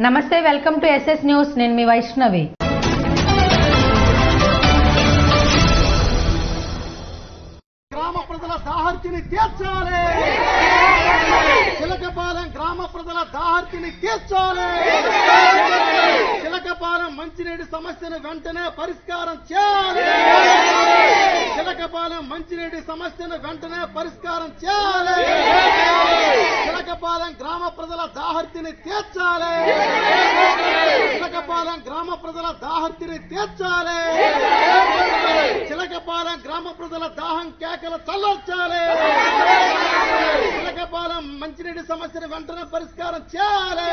నమస్తే, welcome to SS news. నేను మీ వైష్ణవి. గ్రామ ప్రజల దాహర్తిని తీర్చాలి. చిలకపాలెం గ్రామ ప్రజల దాహర్తిని తీర్చాలి. చిలకపాలెం మంచినీటి సమస్యను వెంటనే పరిష్కారం చేయాలి. చిలకపాలెం మంచినీటి సమస్యను వెంటనే పరిష్కారం చేయాలి. చిలకపాలెం గ్రామ ప్రజల దాహర్తిని తీర్చాలి. చిలకపాలెం గ్రామ ప్రజల దాహర్తిని తీర్చాలి. చిలకపాలెం గ్రామ ప్రజల దాహం కేకలు చల్లార్చాలి. చిలకపాలెం మంచినీటి సమస్యను వెంటనే పరిష్కారం చేయాలి.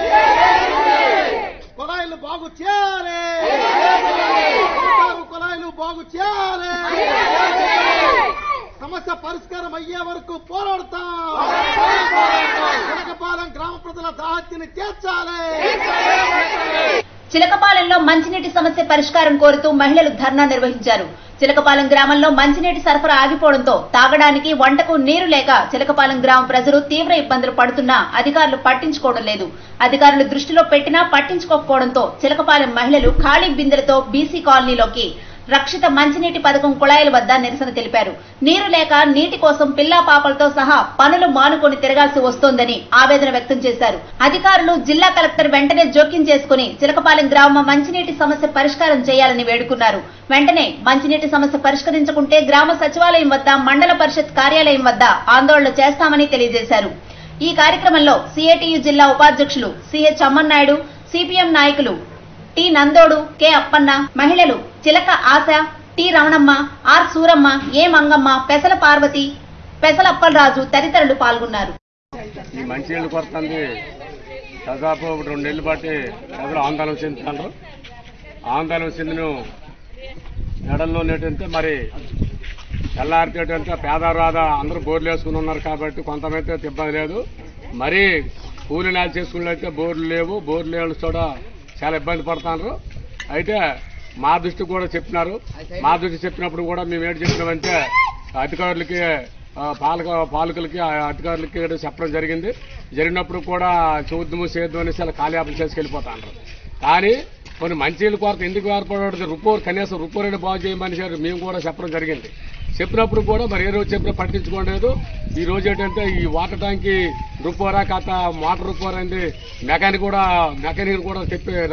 కుళాయిలు బాగు చేయాలి. కుళాయిలు బాగు చేయాలి. సమస్య పరిష్కారం అయ్యే వరకు పోరాడతాం. చిలకపాలెం గ్రామ ప్రజల దాహత్తిని తీర్చాలి. చిలకపాలెంలో మంచినీటి సమస్య పరిష్కారం కోరుతూ మహిళలు ధర్నా నిర్వహించారు. చిలకపాలెం గ్రామంలో మంచినీటి సరఫరా ఆగిపోవడంతో తాగడానికి, వంటకు నీరు లేక చిలకపాలెం గ్రామ ప్రజలు తీవ్ర ఇబ్బందులు పడుతున్నా అధికారులు పట్టించుకోవడం లేదు. అధికారులు దృష్టిలో పెట్టినా పట్టించుకోకపోవడంతో చిలకపాలెం మహిళలు ఖాళీ బిందెలతో బీసీ కాలనీలోకి రక్షిత మంచినీటి పథకం కుళాయిల వద్ద నిరసన తెలిపారు. నీరు లేక నీటి కోసం పిల్లా పాపలతో సహా పనులు మానుకొని తిరగాల్సి వస్తోందని ఆవేదన వ్యక్తం చేశారు. అధికారులు, జిల్లా కలెక్టర్ వెంటనే జోక్యం చేసుకుని చిలకపాలెం గ్రామ మంచినీటి సమస్య పరిష్కారం చేయాలని వేడుకున్నారు. వెంటనే మంచినీటి సమస్య పరిష్కరించకుంటే గ్రామ సచివాలయం వద్ద, మండల పరిషత్ కార్యాలయం వద్ద ఆందోళన చేస్తామని తెలియజేశారు. ఈ కార్యక్రమంలో సిఐటియు జిల్లా ఉపాధ్యక్షులు సిహెచ్ అమ్మన్నాయుడు, సిపిఎం నాయకులు టి నందోడు, కె అప్పన్న, మహిళలు చిలక ఆశ, టి రమణమ్మ, ఆర్ సూరమ్మ, ఏ మంగమ్మ, పెసల పార్వతి, పెసల అప్పలరాజు తదితరులు పాల్గొన్నారు. ఈ మంచినీళ్ళు కొరతంది దాదాపు 2 నెలలు బట్టి ప్రజలు ఆందోళన చెందుతున్నారు. ఆందోళన చెందిన ఎడల్లో ఏంటంటే మరి తెల్లారితేటంటే పేదరాద అందరూ బోర్లు వేసుకుని ఉన్నారు కాబట్టి కొంతమంది ఇబ్బంది లేదు. మరీ కూలి నాలు చేసుకున్నట్లయితే బోర్లు లేవు. బోర్లు లేని చోట చాలా ఇబ్బంది పడుతున్నారు. అయితే మా దృష్టి కూడా చెప్పినారు. మా దృష్టి చెప్పినప్పుడు కూడా మేము ఏంటి చెప్పినామంటే అధికారులకి, పాలకులకి, అధికారులకి చెప్పడం జరిగింది. జరిగినప్పుడు కూడా చూద్దాము సేద్దాం అనేసి అలా కాలియాపలు చేసుకెళ్ళిపోతున్నారు. కానీ కొన్ని మంచినీళ్ళ కొరత ఎందుకు ఏర్పడదు, కనీసం రుపోరైనా బాగు చేయమని మేము కూడా చెప్పడం జరిగింది. చెప్పినప్పుడు కూడా మరి ఏ రోజు చెప్పినా పట్టించుకోలేదు. ఈ రోజు ఏంటంటే ఈ వాటర్ ట్యాంక్ రుపోరా కాత మోటార్ రుపోరా అండి మెకానిక్ కూడా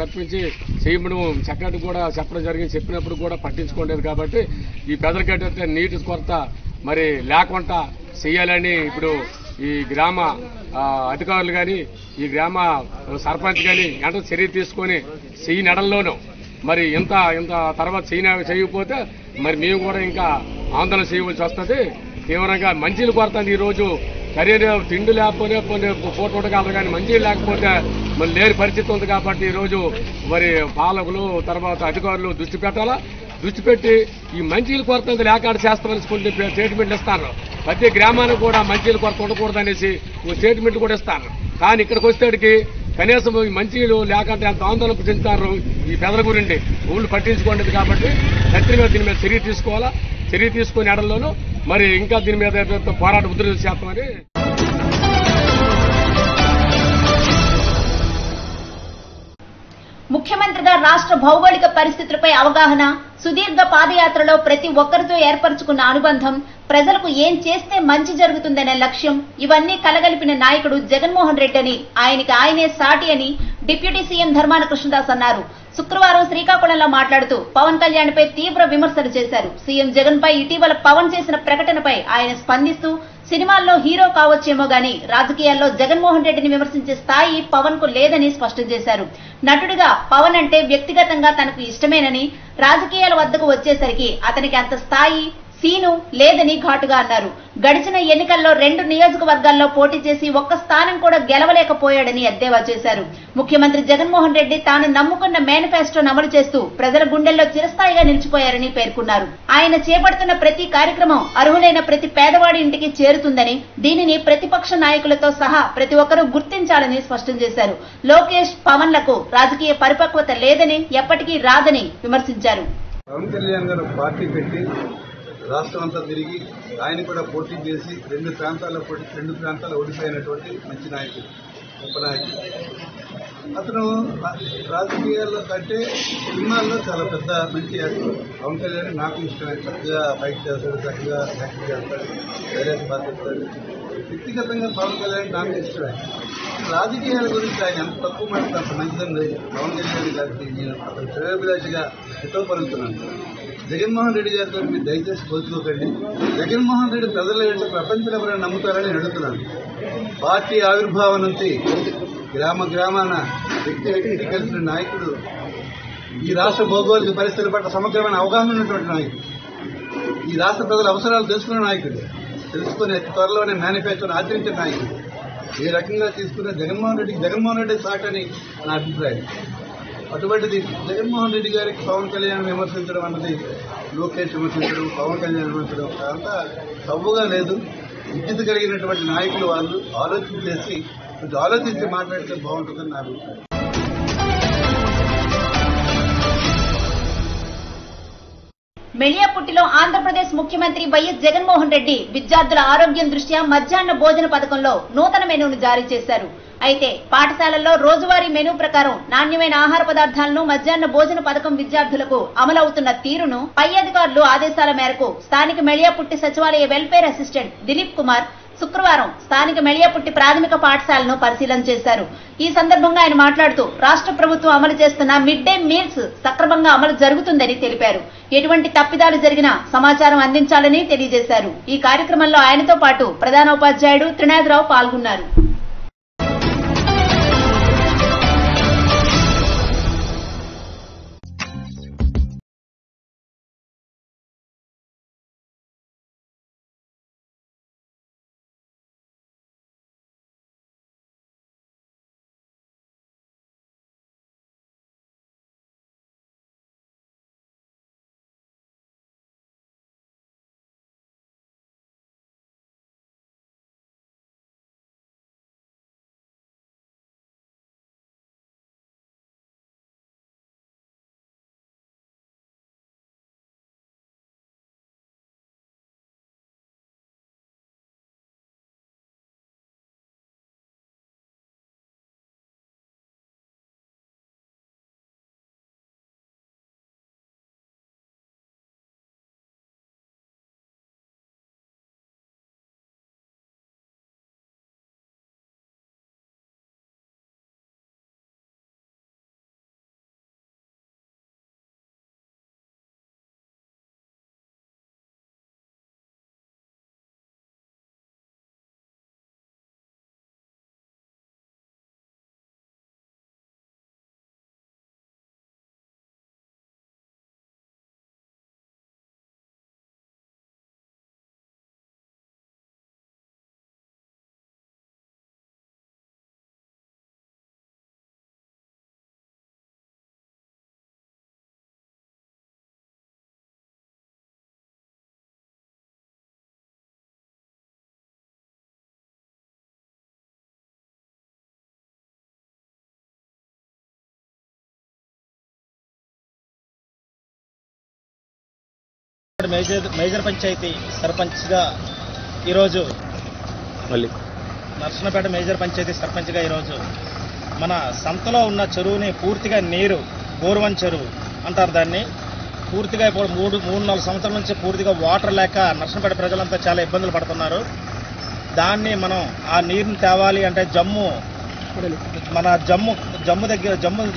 రప్పించి చేయమని సెక్రటరీ కూడా చెప్పడం జరిగింది. చెప్పినప్పుడు కూడా పట్టించుకోలేదు. కాబట్టి ఈ ప్రజలకి ఏంటంటే నీటి కొరత మరి లేకుండా చేయాలని ఇప్పుడు ఈ గ్రామ అధికారులు కానీ, ఈ గ్రామ సర్పంచ్ కానీ ఎంత చర్య తీసుకొని చెయ్యి నెడల్లోనూ మరి ఇంత తర్వాత చేయకపోతే మరి మేము కూడా ఇంకా ఆందోళన చేయవలసి వస్తుంది. తీవ్రంగా మంచిలు కొరతండి. ఈ రోజు సరైన తిండి లేకపోతే పూట ఉండగలరు కానీ మంచిలు లేకపోతే మరి లేని పరిస్థితి ఉంది. కాబట్టి ఈరోజు మరి పాలకులు, తర్వాత అధికారులు దృష్టి పెట్టాలా. దృష్టి పెట్టి ఈ మంచిల కొరత లేకుండా చేస్తామని కొన్ని స్టేట్మెంట్లు ఇస్తారు. ప్రతి గ్రామానికి కూడా మంచిల కొరత ఉండకూడదు అనేసి స్టేట్మెంట్లు కూడా ఇస్తారు. కానీ ఇక్కడికి వచ్చేటికి కనీసం ఈ మంచిలు లేకుంటే ఎంత ఆందోళన చెందుతారు ఈ పెదల గురించి ఊళ్ళు పట్టించుకోండి. కాబట్టి ఖచ్చితంగా దీని మీద చర్య తీసుకోవాలా. చర్య తీసుకునే ఎడల్లోనూ మరి ఇంకా దీని మీద పోరాట ఉధృతి చేస్తామని. ముఖ్యమంత్రిగా రాష్ట్ర భౌగోళిక పరిస్థితులపై అవగాహన, సుదీర్ఘ పాదయాత్రలో ప్రతి ఒక్కరితో ఏర్పరచుకున్న అనుబంధం, ప్రజలకు ఏం చేస్తే మంచి జరుగుతుందనే లక్ష్యం, ఇవన్నీ కలగలిపిన నాయకుడు జగన్మోహన్ రెడ్డి అని, ఆయనకి ఆయనే సాటి అని డిప్యూటీ సీఎం ధర్మాన కృష్ణదాస్ అన్నారు. శుక్రవారం శ్రీకాకుళంలో మాట్లాడుతూ పవన్ కళ్యాణ్ పై తీవ్ర విమర్శలు చేశారు. సీఎం జగన్ పై ఇటీవల పవన్ చేసిన ప్రకటనపై ఆయన స్పందిస్తూ సినిమాల్లో హీరో కావచ్చేమో గాని రాజకీయాల్లో జగన్మోహన్ రెడ్డిని విమర్శించే స్థాయి పవన్ కు లేదని స్పష్టం చేశారు. నటుడిగా పవన్ అంటే వ్యక్తిగతంగా తనకు ఇష్టమేనని, రాజకీయాల వద్దకు వచ్చేసరికి అతనికి అంత స్థాయి, సీను లేదని ఘాటుగా అన్నారు. గడిచిన ఎన్నికల్లో 2 నియోజకవర్గాల్లో పోటీ చేసి ఒక్క స్థానం కూడా గెలవలేకపోయాడని ఎద్దేవా చేశారు. ముఖ్యమంత్రి జగన్మోహన్ రెడ్డి తాను నమ్ముకున్న మేనిఫెస్టోను అమలు చేస్తూ ప్రజల గుండెల్లో చిరస్థాయిగా నిలిచిపోయారని పేర్కొన్నారు. ఆయన చేపడుతున్న ప్రతి కార్యక్రమం అర్హులైన ప్రతి పేదవాడి ఇంటికి చేరుతుందని, దీనిని ప్రతిపక్ష నాయకులతో సహా ప్రతి ఒక్కరూ గుర్తించాలని స్పష్టం చేశారు. లోకేష్, పవన్లకు రాజకీయ పరిపక్వత లేదని, ఎప్పటికీ రాదని విమర్శించారు. పవన్ కళ్యాణ్ గారు పార్టీ పెట్టి రాష్ట్రం అంతా తిరిగి ఆయన కూడా పోటీ చేసి 2 ప్రాంతాల్లో ఓడిపోయినటువంటి మంచి నాయకుడు, గొప్ప నాయకుడు. అతను రాజకీయాల్లో కంటే సినిమాల్లో చాలా పెద్ద మంచి యాక్టర్. పవన్ కళ్యాణ్ నాకు ఇష్టమే. చక్కగా ఫైట్ చేస్తాడు, చక్కగా యాక్టింగ్ చేస్తాడు, డైరెక్ట్ మాట్లాడతాడు. వ్యక్తిగతంగా పవన్ కళ్యాణ్ నాకు ఇష్టమే. రాజకీయాల గురించి ఆయన ఎంత తక్కువ మాట్లాడితే అంత మంచిదండి పవన్ కళ్యాణ్ గారికి. నేను అతను శ్రేయోభిలాషిగా హితపరుస్తున్నాను. జగన్మోహన్ రెడ్డి గారితో మీరు దయచేసి పోల్చుకోకండి. జగన్మోహన్ రెడ్డి ప్రజల ప్రపంచంలో ఎవరైనా నమ్ముతారని అడుగుతున్నాను. పార్టీ ఆవిర్భావం నుంచి గ్రామ గ్రామాన వ్యక్తి కలిసిన నాయకుడు, ఈ రాష్ట్ర భౌగోళిక పరిస్థితుల పట్ల సమగ్రమైన అవగాహన ఉన్నటువంటి నాయకుడు, ఈ రాష్ట్ర ప్రజల అవసరాలు తెలుసుకున్న నాయకుడు, తెలుసుకునే త్వరలోనే మేనిఫెస్టోను ఆచరించిన నాయకుడు. ఏ రకంగా తీసుకున్న జగన్మోహన్ రెడ్డి సాటని నా అభిప్రాయం. అటువంటిది జగన్మోహన్ రెడ్డి గారికి పవన్ కళ్యాణ్ విమర్శించడం అన్నది, లోకేష్ విమర్శించడం, పవన్ కళ్యాణ్ విమర్శించడం అంతా సవ్వుగా లేదు. విద్యుత్ కలిగినటువంటి నాయకులు వాళ్ళు ఆలోచించేసి కొంచెం ఆలోచించి మాట్లాడితే బాగుంటుందని నా అభిప్రాయం. మెళియాపుట్టిలో ఆంధ్రప్రదేశ్ ముఖ్యమంత్రి వైఎస్ జగన్మోహన్ రెడ్డి విద్యార్థుల ఆరోగ్యం దృష్ట్యా మధ్యాహ్న భోజన పథకంలో నూతన మెనూను జారీ చేశారు. అయితే పాఠశాలల్లో రోజువారీ మెనూ ప్రకారం నాణ్యమైన ఆహార పదార్థాలను మధ్యాహ్న భోజన పథకం విద్యార్థులకు అమలవుతున్న తీరును పై అధికారులు ఆదేశాల మేరకు స్థానిక మెళియాపుట్టి సచివాలయ వెల్ఫేర్ అసిస్టెంట్ దిలీప్ కుమార్ శుక్రవారం స్థానిక మెళియాపుట్టి ప్రాథమిక పాఠశాలను పరిశీలన చేశారు. ఈ సందర్భంగా ఆయన మాట్లాడుతూ రాష్ట్ర ప్రభుత్వం అమలు చేస్తున్న మిడ్ డే మీల్స్ సక్రమంగా అమలు జరుగుతుందని తెలిపారు. ఎటువంటి తప్పిదాలు జరిగినా సమాచారం అందించాలని తెలియజేశారు. ఈ కార్యక్రమంలో ఆయనతో పాటు ప్రధానోపాధ్యాయుడు త్రినాథరావు పాల్గొన్నారు. మేజర్ పంచాయతీ సర్పంచ్గా ఈరోజు నర్సన్నపేట మేజర్ పంచాయతీ సర్పంచ్గా ఈరోజు మన సంతలో ఉన్న చెరువుని పూర్తిగా నీరు బోర్వన్ చెరువు అంటారు దాన్ని. పూర్తిగా ఇప్పుడు 3-4 సంవత్సరాల నుంచి పూర్తిగా వాటర్ లేక నర్సన్నపేట ప్రజలంతా చాలా ఇబ్బందులు పడుతున్నారు. దాన్ని మనం ఆ నీరుని తేవాలి అంటే జమ్ము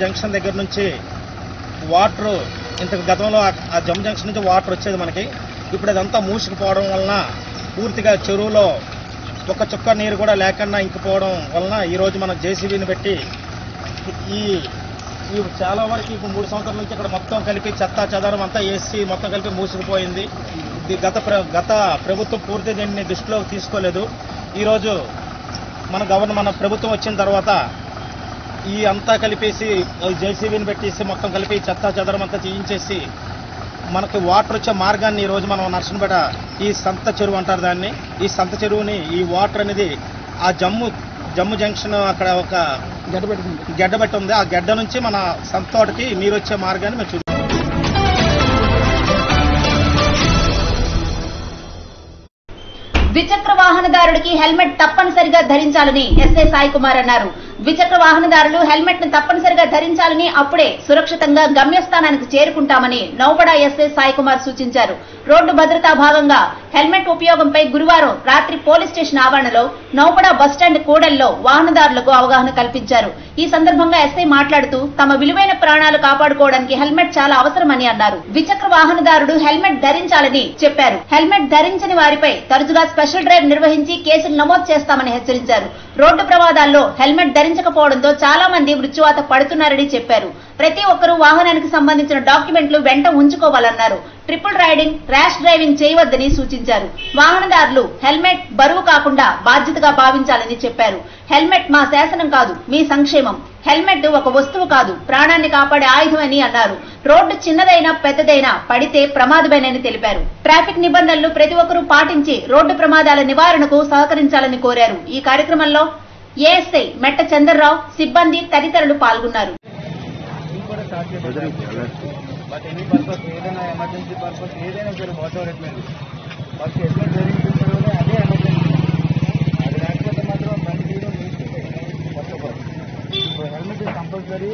జంక్షన్ దగ్గర నుంచి వాటర్ ఇంతకు గతంలో ఆ జమ్ము జంక్షన్ నుంచి వాటర్ వచ్చేది మనకి. ఇప్పుడు అదంతా మూసుకుపోవడం వలన పూర్తిగా చెరువులో ఒక చుక్క నీరు కూడా లేకుండా ఇంకిపోవడం వలన ఈరోజు మనం జేసీబీని పెట్టి ఈ చాలా వరకు ఇప్పుడు 3 సంవత్సరాల నుంచి ఇక్కడ మొత్తం కలిపి చెత్త చెదారం అంతా వేసి మొత్తం కలిపి మూసుకుపోయింది. గత ప్రభుత్వం పూర్తి దీన్ని దృష్టిలోకి తీసుకోలేదు. ఈరోజు మన ప్రభుత్వం వచ్చిన తర్వాత ఈ అంతా కలిపేసి జేసీబీని పెట్టేసి మొత్తం కలిపి చెత్త చెదరం అంతా చేయించేసి మనకి వాటర్ వచ్చే మార్గాన్ని ఈరోజు మనం నర్సన్నపేట ఈ సంత చెరువు అంటారు దాన్ని. ఈ సంత చెరువుని ఈ వాటర్ అనేది ఆ జమ్ము జంక్షన్ అక్కడ ఒక గడ్డబెట్టి ఉంది. ఆ గడ్డ నుంచి మన సంత తోటకి నీరు వచ్చే మార్గాన్ని మేము చూద్దాం. ద్విచక్ర వాహనదారుడికి హెల్మెట్ తప్పనిసరిగా ధరించాలని ఎస్ఐ సాయి కుమార్ అన్నారు. ద్విచక్ర వాహనదారులు హెల్మెట్ ను తప్పనిసరిగా ధరించాలని, అప్పుడే సురక్షితంగా గమ్యస్థానానికి చేరుకుంటామని నౌపడా ఎస్ఐ సాయి కుమార్ సూచించారు. రోడ్డు భద్రతా భాగంగా హెల్మెట్ ఉపయోగంపై గురువారం రాత్రి పోలీస్ స్టేషన్ ఆవరణలో నౌపడా బస్టాండ్ కూడల్లో వాహనదారులకు అవగాహన కల్పించారు. ఈ సందర్భంగా ఎస్ఐ మాట్లాడుతూ తమ విలువైన ప్రాణాలు కాపాడుకోవడానికి హెల్మెట్ చాలా అవసరమని అన్నారు. ద్విచక్ర వాహనదారుడు హెల్మెట్ ధరించాలని చెప్పారు. హెల్మెట్ ధరించని వారిపై తరచుగా స్పెషల్ డ్రైవ్ నిర్వహించి కేసులు నమోదు చేస్తామని హెచ్చరించారు. రోడ్డు ప్రమాదాల్లో హెల్మెట్ ధరించకపోవడంతో చాలా మంది మృత్యువాత పడుతున్నారని చెప్పారు. ప్రతి ఒక్కరూ వాహనానికి సంబంధించిన డాక్యుమెంట్లు వెంట ఉంచుకోవాలన్నారు. ట్రిపుల్ రైడింగ్, ర్యాష్ డ్రైవింగ్ చేయవద్దని సూచించారు. వాహనదారులు హెల్మెట్ బరువు కాకుండా బాధ్యతగా భావించాలని చెప్పారు. హెల్మెట్ మా శాసనం కాదు, మీ సంక్షేమం. హెల్మెట్ ఒక వస్తువు కాదు, ప్రాణాన్ని కాపాడే ఆయుధం అని అన్నారు. రోడ్డు చిన్నదైనా పెద్దదైనా పడితే ప్రమాదమేనని తెలిపారు. ట్రాఫిక్ నిబంధనలు ప్రతి ఒక్కరూ పాటించి రోడ్డు ప్రమాదాల నివారణకు సహకరించాలని కోరారు. ఈ కార్యక్రమంలో ఏఎస్ఐ మెట్ట చంద్రరావు, సిబ్బంది తదితరులు పాల్గొన్నారు. బట్ ఎనీ పర్పస్, ఏదైనా ఎమర్జెన్సీ పర్పస్ ఏదైనా సరే వాటర్ హెల్మెట్ ఫస్ట్ హెల్మెట్ ధరించిన అదే ఎమర్జెన్సీ. అది లేకపోతే మాత్రం బండి తీయడం first of all. So helmet is compulsory.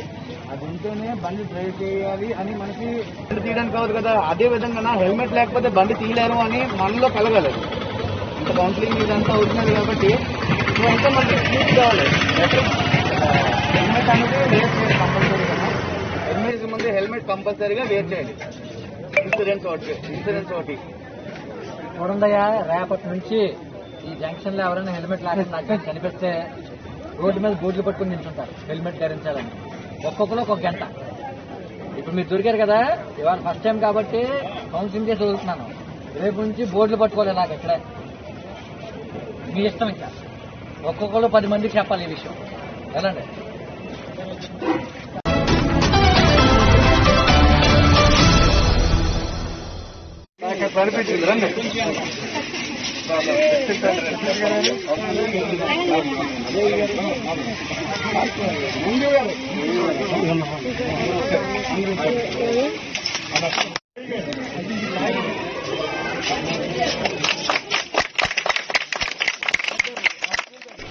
అది ఉంటేనే బండి డ్రైవ్ చేయాలి అని మనకి బండి తీయడానికి కావద్దు కదా. అదే విధంగా హెల్మెట్ లేకపోతే బండి తీయలేరు అని మనలో కలగలదు. ఇంత కౌన్సిలింగ్ ఇదంతా అవుతున్నది కాబట్టి సో అంటే మనకి స్పీడ్ కావాలి. హెల్మెట్ అనేది వేర్ చేయాలి కంపల్సరీ కదా. ముందు హెల్మెట్ కంపల్సరీగా వేర్ చేయాలి. ఇన్సూరెన్స్ ఒకటి చూడండియా, రేపటి నుంచి ఈ జంక్షన్ లో ఎవరైనా హెల్మెట్ లేకుండా నాకు కనిపిస్తే రోడ్డు మీద బోర్డులు పట్టుకుని నిల్చుంటారు హెల్మెట్ ధరించాలని. ఒక్కొక్కరు ఒక గంట. ఇప్పుడు మీరు దొరికారు కదా, ఇవాళ ఫస్ట్ టైం కాబట్టి కౌన్సిలింగ్ చేసి వదులుతున్నాను. రేపు నుంచి బోర్డులు పట్టుకోవాలి ఇలాగ ఇక్కడే. మీ ఇష్టం. ఇంకా ఒక్కొక్కరు 10 మందికి చెప్పాలి ఈ విషయం. వెళ్ళండి.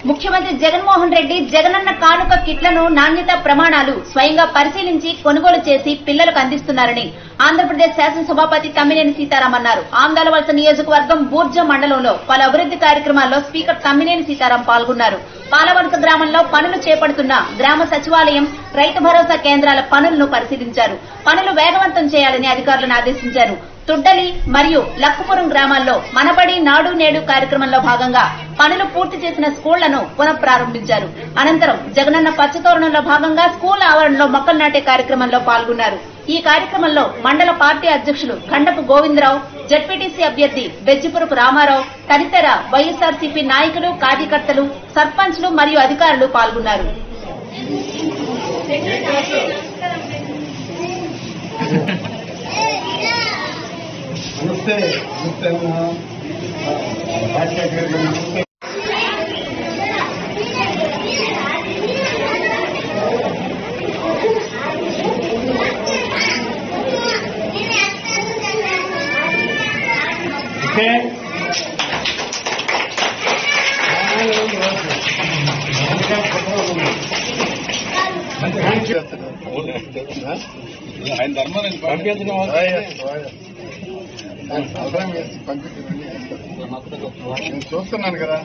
ముఖ్యమంత్రి జగన్మోహన్ రెడ్డి జగనన్న కానుక కిట్లను నాణ్యత ప్రమాణాలు స్వయంగా పరిశీలించి కొనుగోలు చేసి పిల్లలకు అందిస్తున్నారని ఆంధ్రప్రదేశ్ శాసనసభాపతి తమ్మినేని సీతారాం అన్నారు. ఆంధ్రవలస నియోజకవర్గం బూర్జ మండలంలో పలు అభివృద్ధి కార్యక్రమాల్లో స్పీకర్ తమ్మినేని సీతారాం పాల్గొన్నారు. పాలవలస గ్రామంలో పనులు చేపడుతున్న గ్రామ సచివాలయం, రైతు భరోసా కేంద్రాల పనులను పరిశీలించారు. పనులు వేగవంతం చేయాలని అధికారులను ఆదేశించారు. తుడ్డలి మరియు లక్కుపురం గ్రామాల్లో మనబడి నాడు నేడు కార్యక్రమంలో భాగంగా పనులు పూర్తి చేసిన స్కూళ్లను పునఃప్రారంభించారు. అనంతరం జగనన్న పచ్చతోరణంలో భాగంగా స్కూల్ ఆవరణలో మొక్కలు నాటే కార్యక్రమంలో పాల్గొన్నారు. ఈ కార్యక్రమంలో మండల పార్టీ అధ్యక్షులు ఖండపు గోవిందరావు, జడ్పీటీసీ అభ్యర్థి బెజ్జిపురపు రామారావు తదితర వైఎస్ఆర్సీపీ నాయకులు, కార్యకర్తలు, సర్పంచ్లు మరియు అధికారులు పాల్గొన్నారు. ఆయన ధర్మాన్ని పంపించడం చూస్తున్నాను కదా.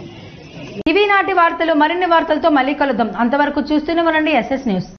ఇవి నాటి వార్తలు. మరిన్ని వార్తలతో మళ్ళీ కలుద్దాం. అంతవరకు చూస్తూనే ఉండండి SS న్యూస్.